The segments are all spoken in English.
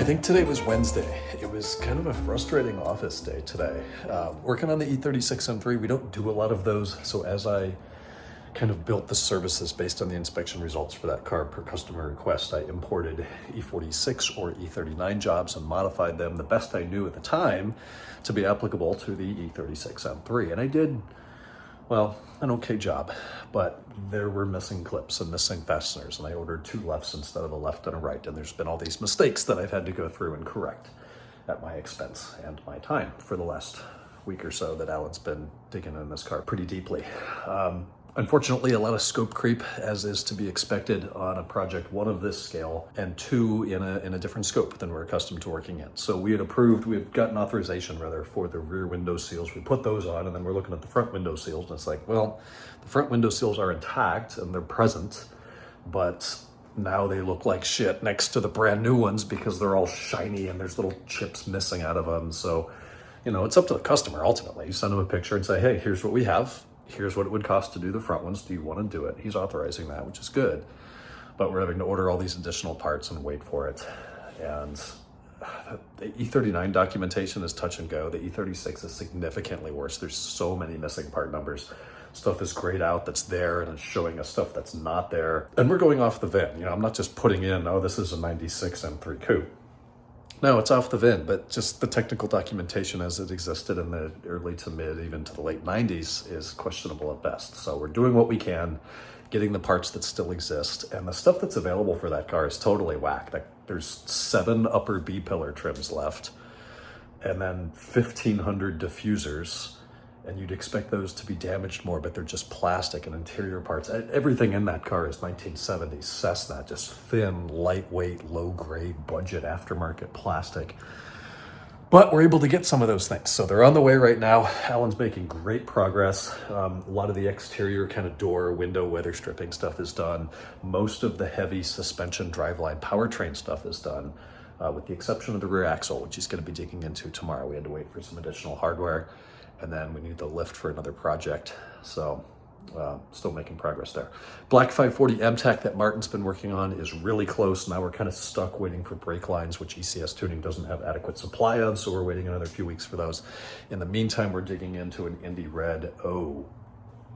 think today was Wednesday. It was kind of a frustrating office day today. Working on the E36 M3, we don't do a lot of those. So as I kind of built the services based on the inspection results for that car per customer request, I imported E46 or E39 jobs and modified them the best I knew at the time to be applicable to the E36 M3. And I did, well, an okay job, but there were missing clips and missing fasteners, and I ordered two lefts instead of a left and a right, and there's been all these mistakes that I've had to go through and correct at my expense and my time for the last week or so that Alan's been digging in this car pretty deeply. Unfortunately, a lot of scope creep, as is to be expected on a project one of this scale, and two in a different scope than we're accustomed to working in. So we had gotten authorization rather for the rear window seals. We put those on, and then we're looking at the front window seals, and it's like, well, the front window seals are intact and they're present, but now they look like shit next to the brand new ones because they're all shiny and there's little chips missing out of them. So, you know, it's up to the customer ultimately. You send them a picture and say, hey, here's what we have. Here's what it would cost to do the front ones. Do you want to do it? He's authorizing that, which is good. But we're having to order all these additional parts and wait for it. And the E39 documentation is touch and go. The E36 is significantly worse. There's so many missing part numbers. Stuff is grayed out that's there, and it's showing us stuff that's not there. And we're going off the VIN. You know, I'm not just putting in, oh, this is a 96 M3 Coupe. No, it's off the VIN, but just the technical documentation as it existed in the early to mid, even to the late 90s is questionable at best. So we're doing what we can, getting the parts that still exist, and the stuff that's available for that car is totally whack. Like, there's 7 upper B-pillar trims left, and then 1,500 diffusers, and you'd expect those to be damaged more, but they're just plastic and interior parts. Everything in that car is 1970s Cessna, just thin, lightweight, low-grade, budget aftermarket plastic. But we're able to get some of those things. So they're on the way right now. Alan's making great progress. A lot of the exterior kind of door, window, weather stripping stuff is done. Most of the heavy suspension, driveline, powertrain stuff is done, with the exception of the rear axle, which he's going to be digging into tomorrow. We had to wait for some additional hardware. And then we need the lift for another project. So still making progress there. Black 540 MTEC that Martin's been working on is really close. Now we're kind of stuck waiting for brake lines, which ECS Tuning doesn't have adequate supply of. So we're waiting another few weeks for those. In the meantime, we're digging into an Indy Red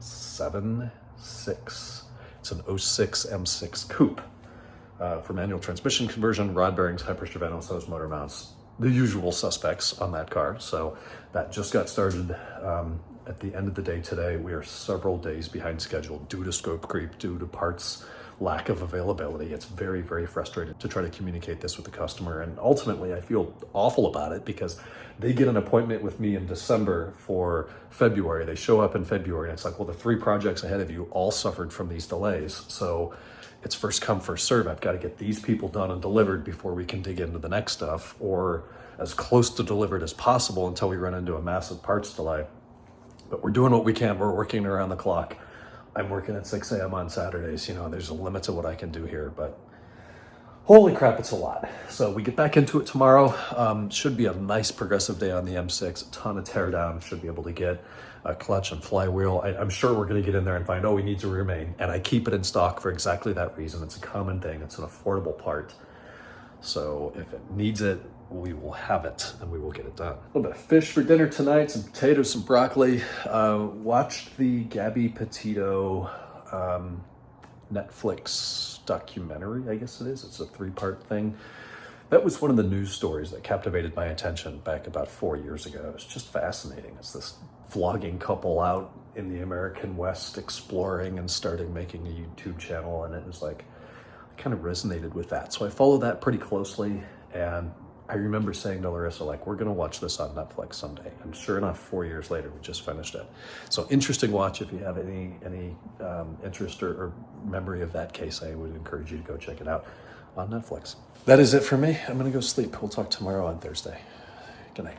076. It's an 06 M6 Coupe for manual transmission conversion, rod bearings, high pressure valves, hose, motor mounts. The usual suspects on that car. So that just got started at the end of the day today. We are several days behind schedule due to scope creep, due to parts lack of availability. It's very, very frustrating to try to communicate this with the customer. And ultimately, I feel awful about it because they get an appointment with me in December for February. They show up in February and it's like, well, the 3 projects ahead of you all suffered from these delays. So it's first come, first serve. I've got to get these people done and delivered before we can dig into the next stuff, or as close to delivered as possible until we run into a massive parts delay. But we're doing what we can. We're working around the clock. I'm working at 6 a.m. on Saturdays. You know, there's a limit to what I can do here, but holy crap, it's a lot. So we get back into it tomorrow. Should be a nice progressive day on the M6. A ton of teardown. Should be able to get a clutch and flywheel. I'm sure we're going to get in there and find, oh, we need to remain. And I keep it in stock for exactly that reason. It's a common thing. It's an affordable part. So if it needs it, we will have it and we will get it done. A little bit of fish for dinner tonight, some potatoes, some broccoli. Watched the Gabby Petito Netflix documentary, I guess it is. It's a 3-part thing. That was one of the news stories that captivated my attention back about 4 years ago. It was just fascinating. It's this vlogging couple out in the American West exploring and starting making a YouTube channel, and it was like, I kind of resonated with that. So I follow that pretty closely, and I remember saying to Larissa, like, we're gonna watch this on Netflix someday. And sure enough, 4 years later, we just finished it. So interesting watch. If you have any interest or memory of that case, I would encourage you to go check it out on Netflix. That is it for me. I'm gonna go sleep. We'll talk tomorrow on Thursday. Good night.